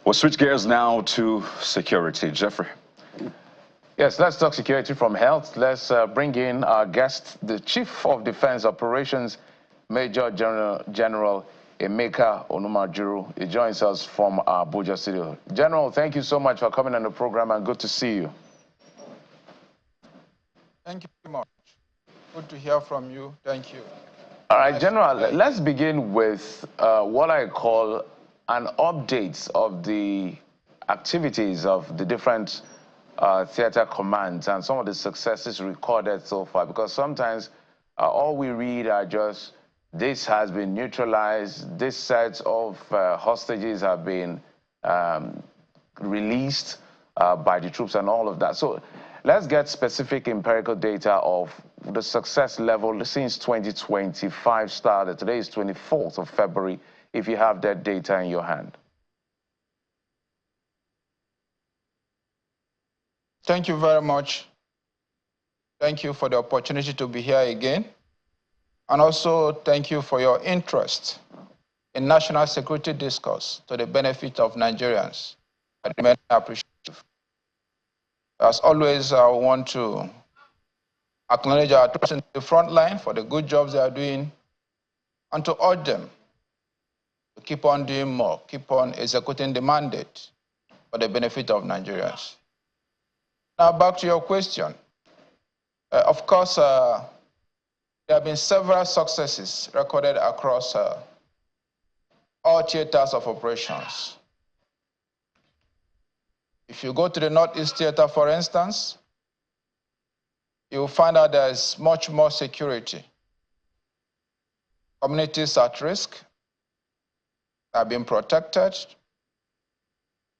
We'll switch gears now to security. Jeffrey. Yes, let's talk security from health. Let's bring in our guest, the Chief of Defense Operations, Major General Emeka Onumajuru. He joins us from our Abuja studio. General, thank you so much for coming on the program and good to see you. Thank you very much. Good to hear from you. Thank you. All right, General, let's begin with what I call an update of the activities of the different theater commands and some of the successes recorded so far, because sometimes all we read are just this has been neutralized, this set of hostages have been released by the troops and all of that. So let's get specific empirical data of the success level since 2025 started. Today is 24th of February, if you have that data in your hand. Thank you very much. Thank you for the opportunity to be here again. And also thank you for your interest in national security discourse to the benefit of Nigerians. I remain appreciative. As always, I want to acknowledge our troops in the front line for the good jobs they are doing and to urge them to keep on doing more, keep on executing the mandate for the benefit of Nigerians. Now, back to your question. Of course, there have been several successes recorded across all theaters of operations. If you go to the Northeast Theater, for instance, you will find out there's much more security. Communities at risk are being protected.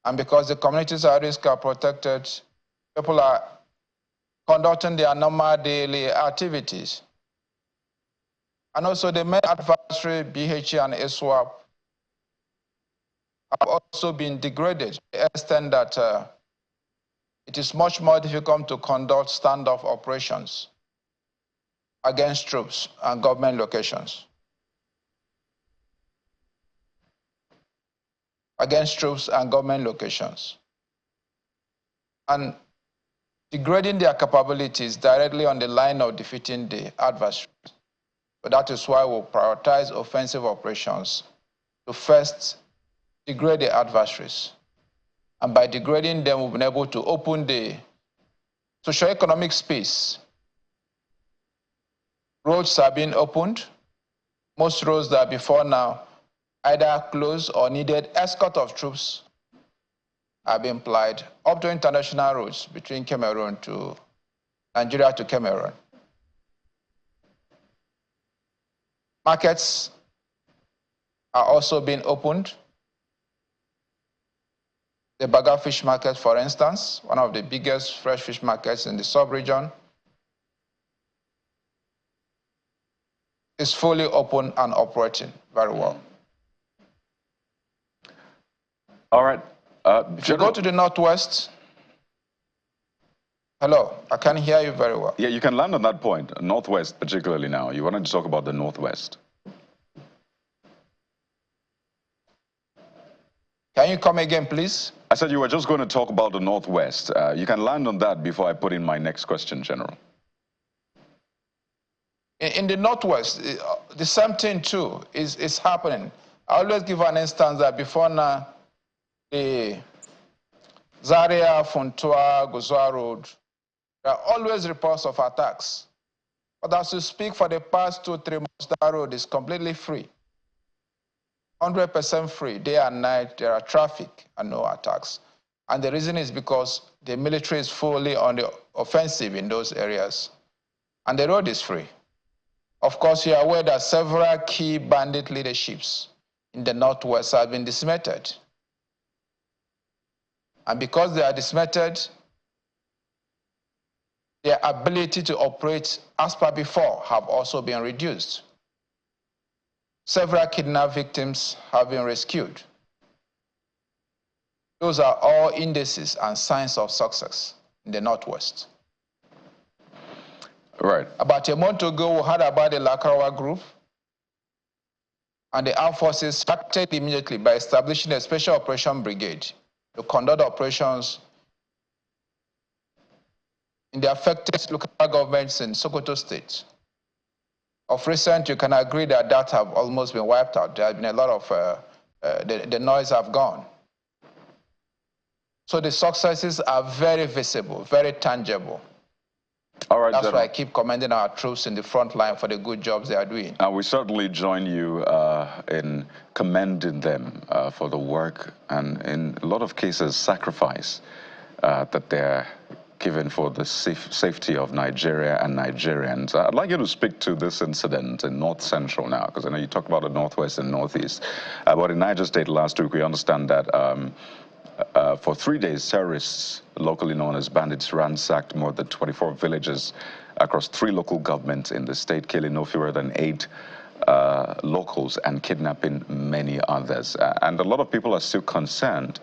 And because the communities at risk are protected, people are conducting their normal daily activities. And also the main adversary, BHE and ISWAP, have also been degraded to the extent that it is much more difficult to conduct standoff operations against troops and government locations. And degrading their capabilities directly on the line of defeating the adversaries. So that is why we'll prioritize offensive operations to first degrade the adversaries. And by degrading them, we've been able to open the socio-economic space. Roads are being opened. Most roads that before now either closed or needed escort of troops are being plied up to international roads between Cameroon to Nigeria to Cameroon. Markets are also being opened. The Baga fish market, for instance, one of the biggest fresh fish markets in the sub-region, is fully open and operating very well. All right. If you go to the Northwest, hello, I can't hear you very well. Yeah, you can land on that point, Northwest particularly now. You wanted to talk about the Northwest. Can you come again, please? I said you were just going to talk about the Northwest. You can land on that before I put in my next question, General. In the Northwest, the same thing too is happening. I always give an instance that before now, the Zaria, Funtua, Guzwa Road, there are always reports of attacks. But as you speak, for the past 2-3 months, that road is completely free. 100% free, day and night, there are traffic and no attacks. And the reason is because the military is fully on the offensive in those areas. And the road is free. Of course, you are aware that several key bandit leaderships in the Northwest have been decimated. And because they are decimated, their ability to operate as per before have also been reduced. Several kidnapped victims have been rescued. Those are all indices and signs of success in the Northwest. Right. About a month ago, we heard about the Lakarawa group. And the armed forces started immediately by establishing a special operation brigade to conduct operations in the affected local governments in Sokoto State. Of recent, you can agree that that have almost been wiped out. There have been a lot of, the noise have gone. So the successes are very visible, very tangible. All right, That's General. why I keep commending our troops in the front line for the good jobs they are doing. And we certainly join you in commending them for the work and, in a lot of cases, sacrifice that they're given for the safety of Nigeria and Nigerians. I'd like you to speak to this incident in North Central now, because I know you talked about the Northwest and Northeast. But in Niger State last week, we understand that for 3 days, terrorists, locally known as bandits, ransacked more than 24 villages across 3 local governments in the state, killing no fewer than 8 locals and kidnapping many others. And a lot of people are still concerned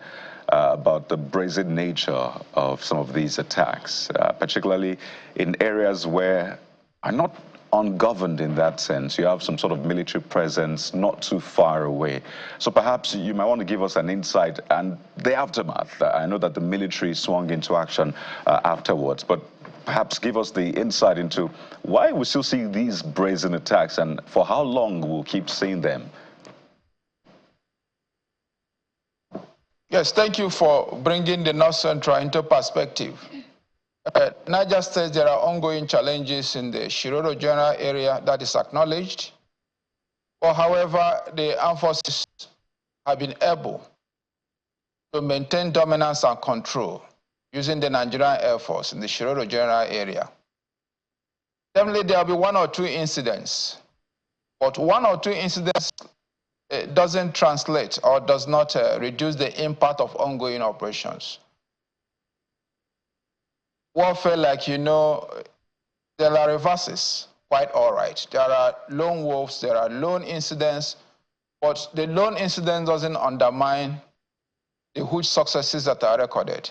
about the brazen nature of some of these attacks, particularly in areas where are not ungoverned in that sense. You have some sort of military presence not too far away. So perhaps you might want to give us an insight and the aftermath. I know that the military swung into action afterwards, but perhaps give us the insight into why we still see these brazen attacks and for how long we'll keep seeing them. Yes, thank you for bringing the North Central into perspective. Niger State, there are ongoing challenges in the Shiroro General area that is acknowledged. But however, the armed forces have been able to maintain dominance and control using the Nigerian Air Force in the Shiroro General area. Definitely there will be 1 or 2 incidents, but 1 or 2 incidents doesn't translate or does not reduce the impact of ongoing operations. Warfare, like you know, there are reverses, quite all right. There are lone wolves, there are lone incidents, but the lone incident doesn't undermine the huge successes that are recorded.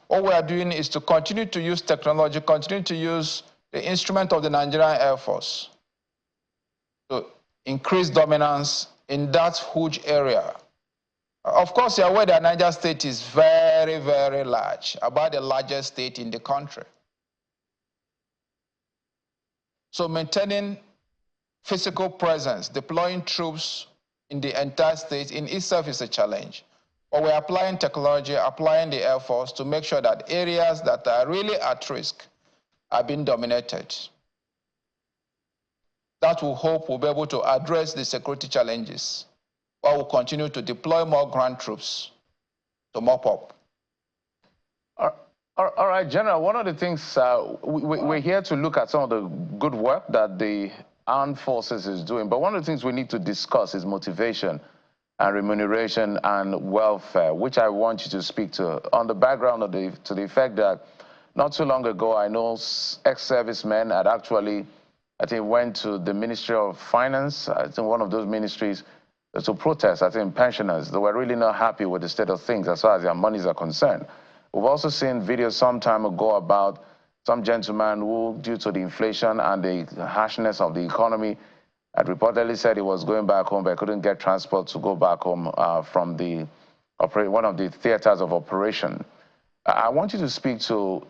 What we are doing is to continue to use technology, continue to use the instrument of the Nigerian Air Force to increase dominance in that huge area. Of course, you're aware that Niger State is very, very large, about the largest state in the country. So maintaining physical presence, deploying troops in the entire state in itself is a challenge. But we're applying technology, applying the Air Force to make sure that areas that are really at risk are being dominated. That we hope will be able to address the security challenges, while we'll continue to deploy more ground troops to mop up. All right, General, one of the things, we're here to look at some of the good work that the armed forces is doing, but one of the things we need to discuss is motivation and remuneration and welfare, which I want you to speak to on the background of to the effect that not too long ago, I know ex-servicemen had actually, I think, went to the Ministry of Finance, I think one of those ministries, to protest, I think, pensioners. They were really not happy with the state of things as far as their monies are concerned. We've also seen videos some time ago about some gentleman who, due to the inflation and the harshness of the economy, had reportedly said he was going back home but couldn't get transport to go back home from one of the theaters of operation. I want you to speak to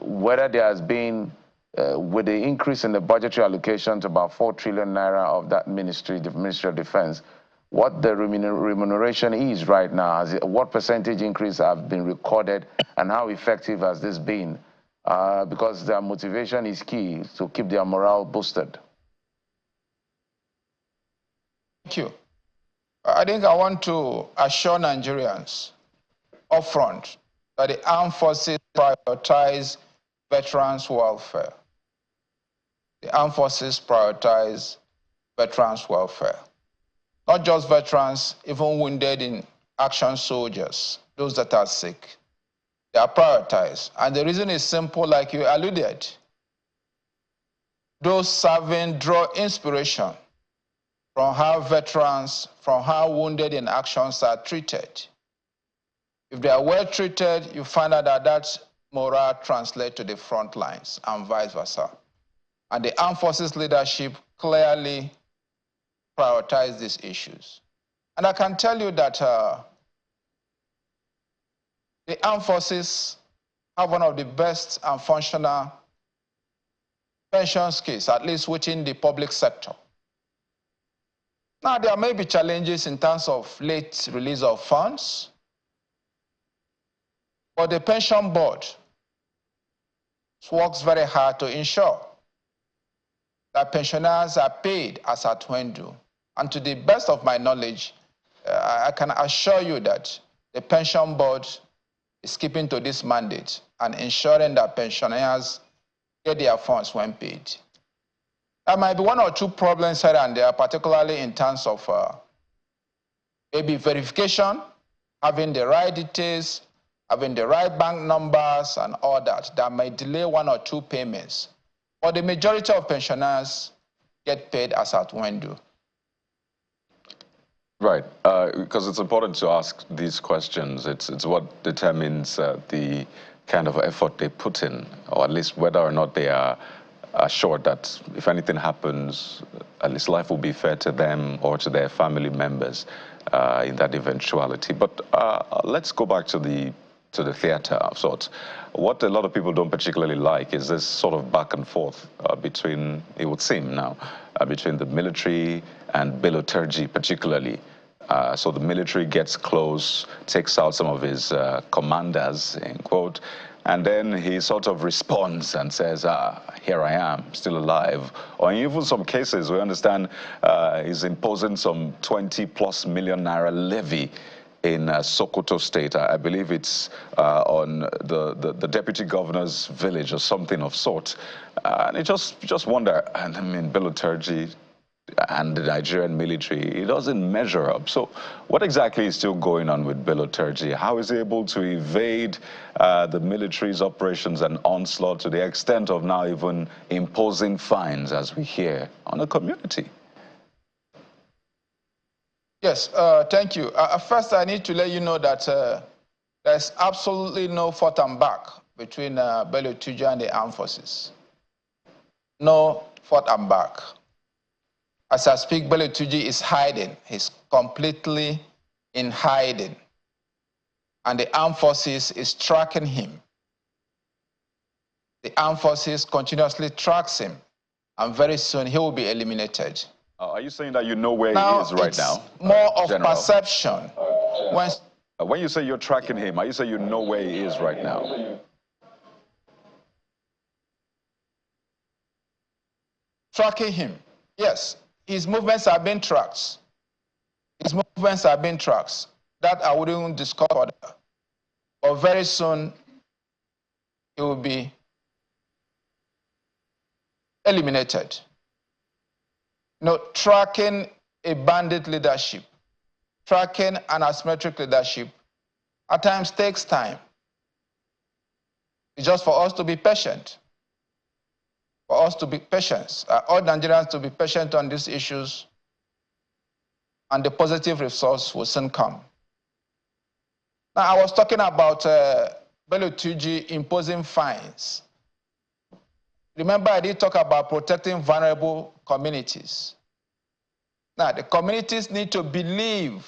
whether there has been, with the increase in the budgetary allocation to about 4 trillion naira of that ministry, the Ministry of Defense, what the remuneration is right now, what percentage increase have been recorded, and how effective has this been? Because their motivation is key to keep their morale boosted. Thank you. I think I want to assure Nigerians upfront that the armed forces prioritize veterans' welfare. The armed forces prioritize veterans' welfare. Not just veterans, even wounded in action soldiers, those that are sick. They are prioritized. And the reason is simple, like you alluded. Those serving draw inspiration from how veterans, from how wounded in actions are treated. If they are well treated, you find out that that morale translates to the front lines and vice versa. And the armed forces leadership clearly prioritize these issues. And I can tell you that the armed forces have one of the best and functional pension schemes, at least within the public sector. Now, there may be challenges in terms of late release of funds, but the pension board works very hard to ensure that pensioners are paid as at when due. And to the best of my knowledge, I can assure you that the pension board is keeping to this mandate and ensuring that pensioners get their funds when paid. There might be one or two problems here and there, particularly in terms of maybe verification, having the right details, having the right bank numbers and all that. That may delay one or two payments. But the majority of pensioners get paid as at when due. Right, because it's important to ask these questions. It's what determines the kind of effort they put in, or at least whether or not they are assured that if anything happens, at least life will be fair to them or to their family members in that eventuality. But let's go back to the theater of sorts. What a lot of people don't particularly like is this sort of back and forth between, it would seem now, between the military and Beloturgi particularly. So the military gets close, takes out some of his commanders, in quote, and then he sort of responds and says, here I am, still alive. Or in even some cases, we understand he's imposing some 20+ million naira levy in Sokoto State. I believe it's on the deputy governor's village or something of sort. And you just wonder, and I mean, Beloturgi and the Nigerian military, it doesn't measure up. So what exactly is still going on with Beloturgi? How is he able to evade the military's operations and onslaught to the extent of now even imposing fines, as we hear, on the community? Yes, thank you. First, I need to let you know that there's absolutely no forth and back between Beloturgi and the armed forces. No forth and back. As I speak, Beloturgi is hiding. He's completely in hiding. And the armed forces is tracking him. The armed forces continuously tracks him. And very soon he will be eliminated. Are you saying that you know where he is right now? More of General? perception. When you say you're tracking him, are you saying you know where he is right now? Tracking him, yes. His movements are being tracked. His movements are being tracked. That I wouldn't discuss further. But very soon, he will be eliminated. Tracking a bandit leadership, tracking an asymmetric leadership, at times takes time. It's just for us to be patient. For us to be patient, all Nigerians to be patient on these issues, and the positive results will soon come. Now, I was talking about Beloturgi imposing fines. Remember, I did talk about protecting vulnerable communities. Now, the communities need to believe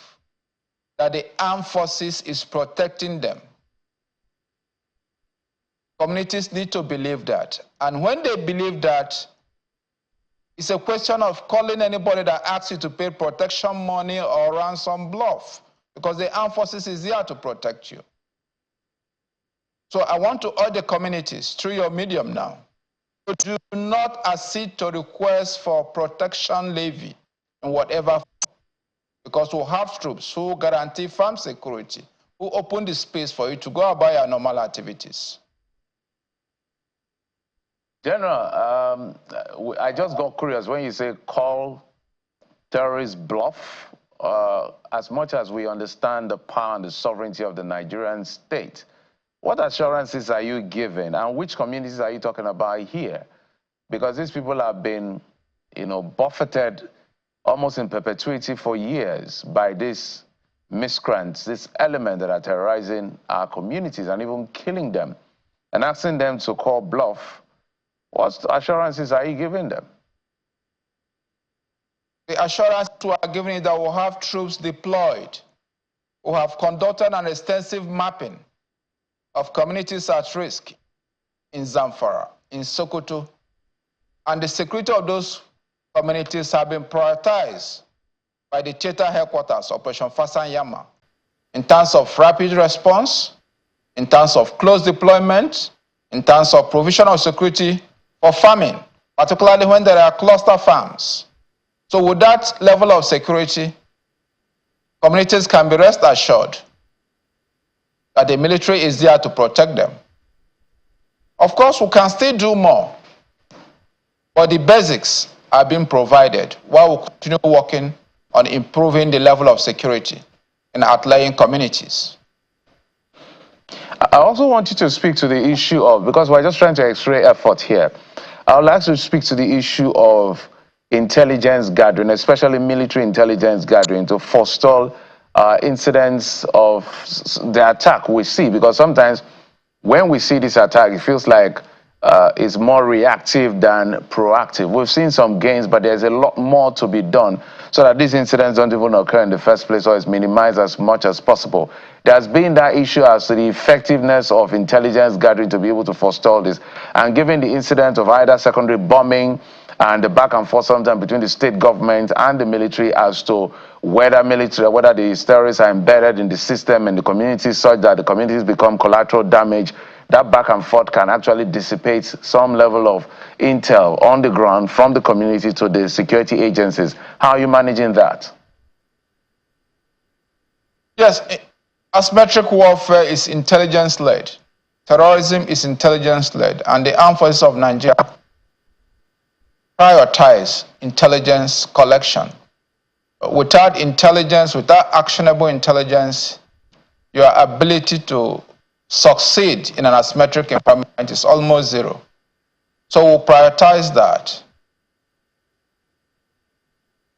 that the armed forces is protecting them. Communities need to believe that. And when they believe that, it's a question of calling anybody that asks you to pay protection money or ransom bluff, because the armed forces is there to protect you. So I want to urge the communities through your medium now, do not accede to requests for protection levy in whatever form, because we'll have troops who guarantee farm security, who open the space for you to go about your normal activities. General, I just got curious when you say call terrorist bluff. As much as we understand the power and the sovereignty of the Nigerian state, what assurances are you giving, and which communities are you talking about here? Because these people have been, buffeted almost in perpetuity for years by these miscreants, this element that are terrorizing our communities and even killing them, and asking them to call bluff. What assurances are you giving them? The assurance we are giving is that we'll have troops deployed who have conducted an extensive mapping of communities at risk in Zamfara, in Sokoto, and the security of those communities have been prioritized by the theater headquarters, Operation Fasan Yama, in terms of rapid response, in terms of close deployment, in terms of provision of security for farming, particularly when there are cluster farms. So with that level of security, communities can be rest assured that the military is there to protect them. Of course, we can still do more, but the basics are being provided while we continue working on improving the level of security in outlying communities. I also want you to speak to the issue of, because we're just trying to x-ray effort here, I would like to speak to the issue of intelligence gathering, especially military intelligence gathering, to forestall incidents of the attack we see. Because sometimes when we see this attack, it feels like it's more reactive than proactive. We've seen some gains, but there's a lot more to be done so that these incidents don't even occur in the first place, or is minimized as much as possible. There's been that issue as to the effectiveness of intelligence gathering to be able to forestall this. And given the incident of either secondary bombing and the back and forth sometimes between the state government and the military as to whether these terrorists are embedded in the system and the communities such that the communities become collateral damage, that back and forth can actually dissipate some level of intel on the ground from the community to the security agencies. How are you managing that? Yes, asymmetric warfare is intelligence-led. Terrorism is intelligence-led, and the armed forces of Nigeria prioritize intelligence collection. Without intelligence, without actionable intelligence, your ability to succeed in an asymmetric environment is almost zero. So we'll prioritize that.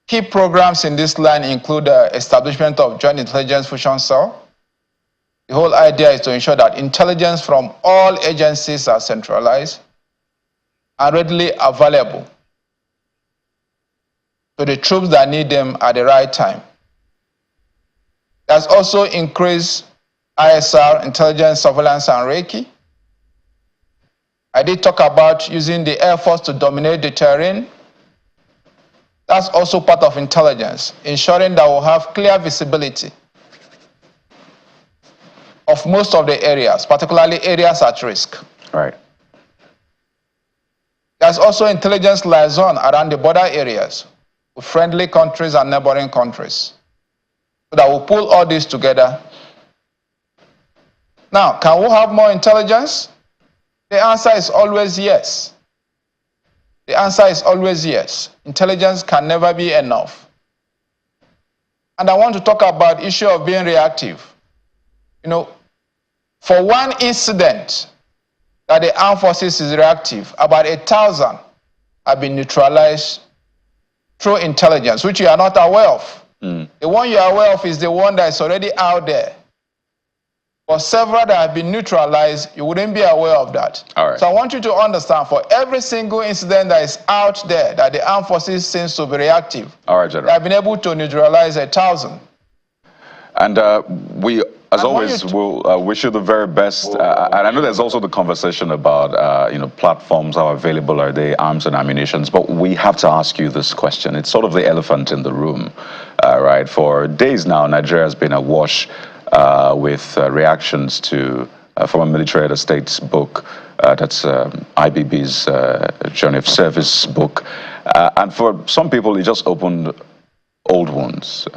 Key programs in this line include the establishment of Joint Intelligence Fusion Cell. The whole idea is to ensure that intelligence from all agencies are centralized and readily available to the troops that need them at the right time. There's also increased ISR, intelligence, surveillance, and Reiki. I did talk about using the Air Force to dominate the terrain. That's also part of intelligence, ensuring that we'll have clear visibility of most of the areas, particularly areas at risk. Right. There's also intelligence liaison around the border areas with friendly countries and neighboring countries, so that we'll pull all this together. Now, can we have more intelligence? The answer is always yes. The answer is always yes. Intelligence can never be enough. And I want to talk about the issue of being reactive. You know, for one incident that the armed forces is reactive, about 1,000 have been neutralized through intelligence, which you are not aware of. The one you are aware of is the one that is already out there. For several that have been neutralized, you wouldn't be aware of that. All right. So I want you to understand, for every single incident that is out there that the armed forces seems to be reactive, all right, General, they have been able to neutralize 1,000. And we, as always, will wish you the very best. And I know there's also the conversation about, platforms, how available are they, arms and ammunitions. But we have to ask you this question. It's sort of the elephant in the room, right? For days now, Nigeria has been awash with reactions to former military head of state's book, that's IBB's Journey of Service book. And for some people, it just opened old wounds.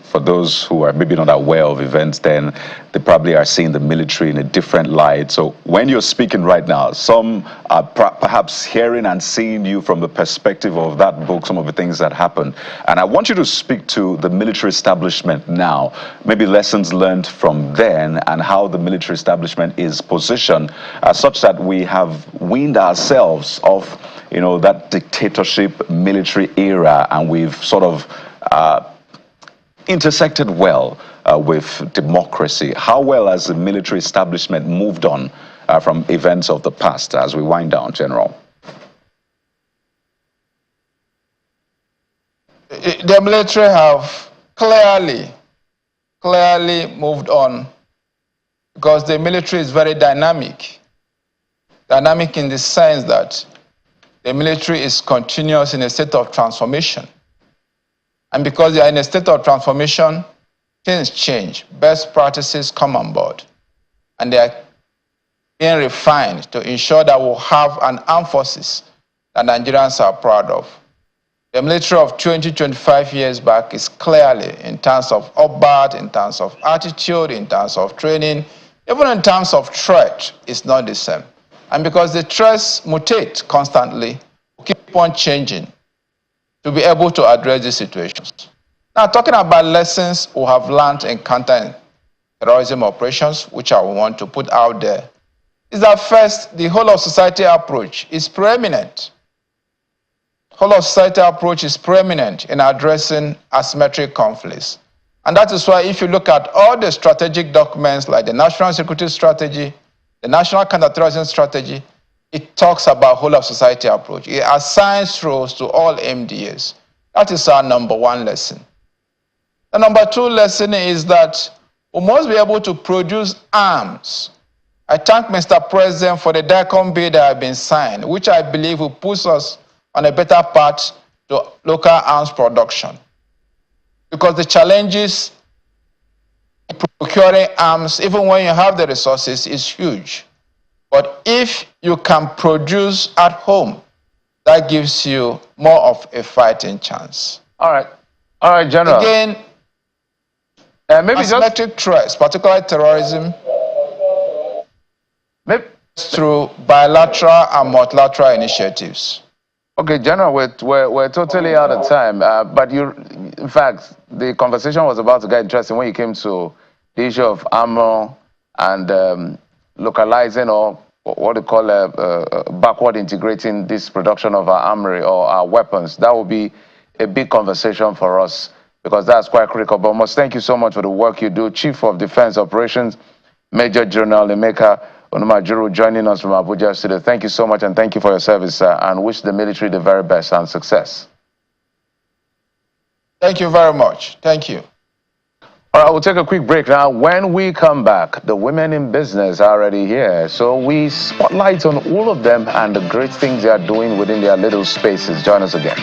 For those who are maybe not aware of events then, they probably are seeing the military in a different light. So when you're speaking right now, some are perhaps hearing and seeing you from the perspective of that book, some of the things that happened. And I want you to speak to the military establishment now, maybe lessons learned from then and how the military establishment is positioned such that we have weaned ourselves off, that dictatorship military era, and we've sort of intersected well with democracy. How well has the military establishment moved on from events of the past as we wind down, General? The military have clearly moved on because the military is very dynamic. Dynamic in the sense that the military is continuous in a state of transformation. And because they are in a state of transformation, things change. Best practices come on board. And they are being refined to ensure that we'll have an armed forces that Nigerians are proud of. The military of 20, 25 years back is clearly, in terms of upbirth, in terms of attitude, in terms of training, even in terms of threat, it's not the same. And because the threats mutate constantly, we keep on changing to be able to address these situations. Now, talking about lessons we have learned in counter-terrorism operations, which I want to put out there, is that first, the whole of society approach is preeminent. Whole of society approach is preeminent in addressing asymmetric conflicts. And that is why if you look at all the strategic documents like the National Security Strategy, the National Counterterrorism Strategy, it talks about whole of society approach. It assigns roles to all MDAs. That is our number one lesson. The number two lesson is that we must be able to produce arms. I thank Mr. President for the DICOM bill that has been signed, which I believe will put us on a better path to local arms production. Because the challenges in procuring arms, even when you have the resources, is huge. But if you can produce at home, that gives you more of a fighting chance. All right, General. Again, maybe asymmetric threats, particularly terrorism, maybe through bilateral and multilateral initiatives. Okay, General, we're totally out of time. But in fact, the conversation was about to get interesting when you came to the issue of armor and localizing, or what they call backward integrating this production of our armory or our weapons. That will be a big conversation for us because that's quite critical. But must thank you so much for the work you do. Chief of Defense Operations, Major General Emeka Onumajuru, joining us from Abuja studio. Thank you so much, and thank you for your service, and wish the military the very best and success. Thank you very much. Thank you. All right, we'll take a quick break now. When we come back, the women in business are already here. So we spotlight on all of them and the great things they are doing within their little spaces. Join us again.